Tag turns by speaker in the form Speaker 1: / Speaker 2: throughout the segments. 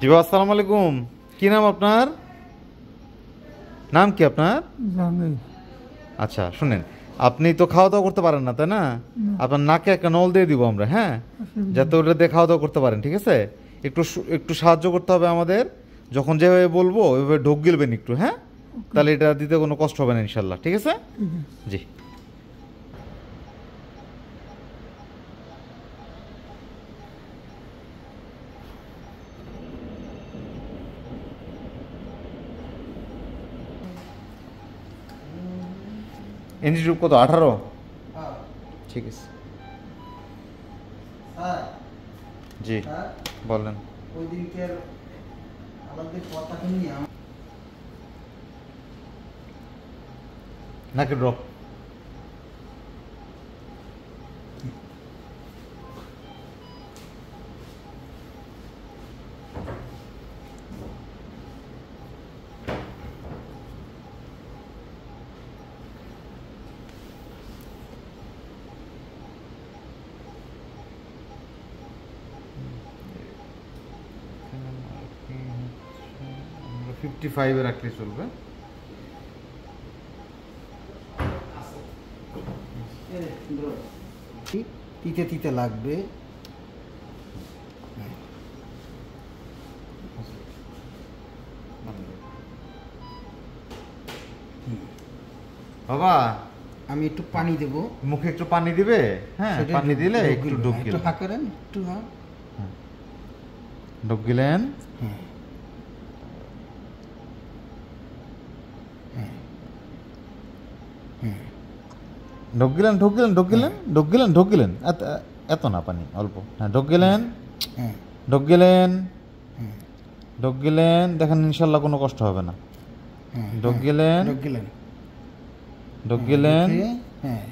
Speaker 1: জি বাবা, আসসালামু আলাইকুম। কি নাম আপনার? নাম কি আপনার?
Speaker 2: জাহাঙ্গীর।
Speaker 1: আচ্ছা শুনেন, আপনি তো খাওয়া দাওয়া করতে পারেন না তাই না? আপনার নাকে একটা নল দিয়ে দিব আমরা, হ্যাঁ, যাতে ওটা দিয়ে খাওয়া দাওয়া করতে পারেন, ঠিক আছে? একটু সাহায্য করতে হবে আমাদের। যখন যেভাবে বলবো ওইভাবে ঢোক গিলবেন একটু, হ্যাঁ, তাহলে এটা দিতে কোনো কষ্ট হবে না ইনশাল্লাহ, ঠিক আছে? জি। ইনস্টিটিউট কত? 18? ঠিক আছে। জি বলেন।
Speaker 2: ওই দিনকের আমাদের কথা নিয়ে
Speaker 1: নাকি ড্রপ। আমরা 55-এ রাখলে চলবে।
Speaker 2: তিতে তিতে লাগবে।
Speaker 1: বাবা
Speaker 2: আমি একটু পানি দেবো।
Speaker 1: মুখে একটু পানি দিবে, হ্যাঁ,
Speaker 2: সেটা
Speaker 1: পানি দিলে
Speaker 2: ঢোক
Speaker 1: একটু
Speaker 2: গিলবে।
Speaker 1: ঢোক
Speaker 2: একটু
Speaker 1: গিলবে।
Speaker 2: হা করেন, একটু হা।
Speaker 1: ঢোক গিলেন।
Speaker 2: হ্যাঁ হ্যাঁ হ্যাঁ
Speaker 1: ঢোক গিলেন, ঢোক গিলেন, ঢোক গিলেন, ঢোক গিলেন, ঢোক গিলেন। এত না পানি, অল্প। হ্যাঁ, ঢোক গিলেন,
Speaker 2: হ্যাঁ
Speaker 1: ঢোক গিলেন,
Speaker 2: হ্যাঁ
Speaker 1: ঢোক গিলেন। দেখেন ইনশাল্লাহ কোনো কষ্ট হবে না।
Speaker 2: হ্যাঁ।
Speaker 1: ঢোক গিলেন,
Speaker 2: ঢোক গিলেন,
Speaker 1: ঢোক গিলেন।
Speaker 2: হ্যাঁ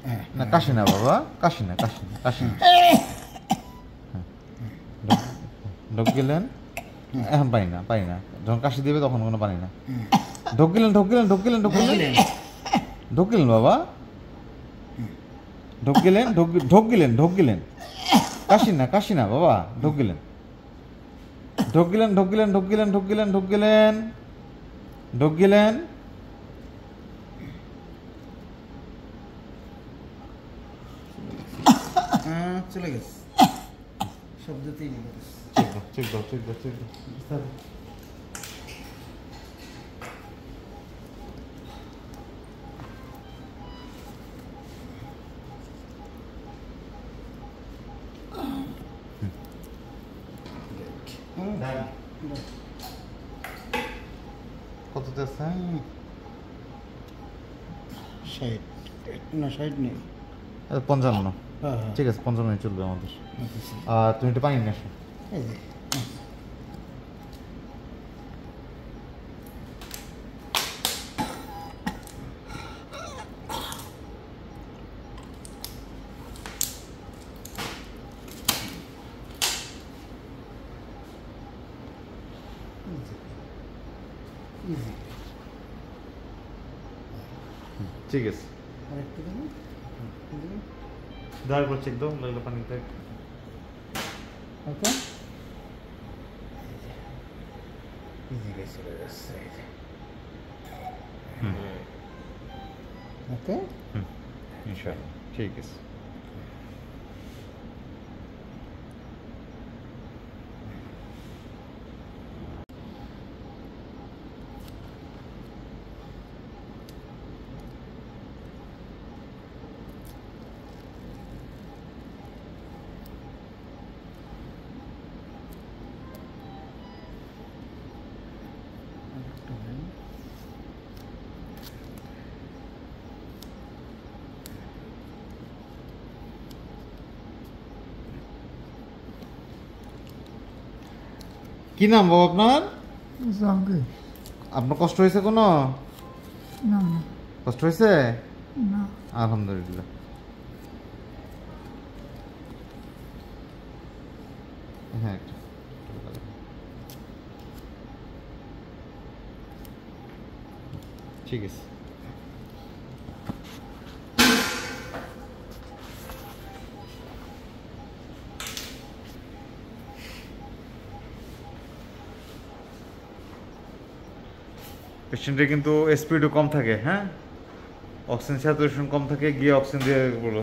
Speaker 2: হ্যাঁ।
Speaker 1: না কাশি না বাবা, কাশি না, কাশি না, কাশি না। ঢোক গিলেন। এখন পানি না, পানি না। যখন কাশি দিবে তখন কোনো পানি না। ঢোক গিলেন, ঢোক গিলেন, ঢোক গিলেন, ঢোক গিলেন, ঢোক গিলেন বাবা। ঢোক গিলেন, ঢোক গিলেন, ঢোক গিলেন। কাশি না, কাশি না বাবা, ঢোক গিলেন। ঢোক গিলেন, ঢোক গিলেন, ঢোক গিলেন, ঢোক গিলেন, ঢোক গিলেন, ঢোক গিলেন।
Speaker 2: চলে গেছে শব্দতেই চলে গেছে।
Speaker 1: ঠিক দাও, ঠিক দাও, ঠিক দাও, ঠিক দাও। কততে আছে?
Speaker 2: 60 না 60 নেই।
Speaker 1: 55।
Speaker 2: হ্যাঁ হ্যাঁ।
Speaker 1: ঠিক আছে, 55 চলবে আমাদের।
Speaker 2: আচ্ছা,
Speaker 1: তুমি একটু পানি নিয়ে আসো।
Speaker 2: এই যে ইজি।
Speaker 1: ঠিক আছে,
Speaker 2: আরেকটু দেবো।
Speaker 1: দয়া করে চেক দাও লাগলে পানিতে।
Speaker 2: ওকে ইজি গেছে ওকে।
Speaker 1: ইনশাআল্লাহ ঠিক আছে। কি নাম বাবা আপনার?
Speaker 2: জাহাঙ্গীর।
Speaker 1: আপনার কষ্ট হয়েছে কোনো?
Speaker 2: না
Speaker 1: কষ্ট হয়েছে?
Speaker 2: না।
Speaker 1: আলহামদুলিল্লাহ। হ্যাঁ ঠিক আছে। পেশেন্টের কিন্তু স্পিডও কম থাকে, হ্যাঁ, অক্সিজেন স্যাচুরেশন কম থাকে, গিয়ে অক্সিজেন দিয়ে বলো।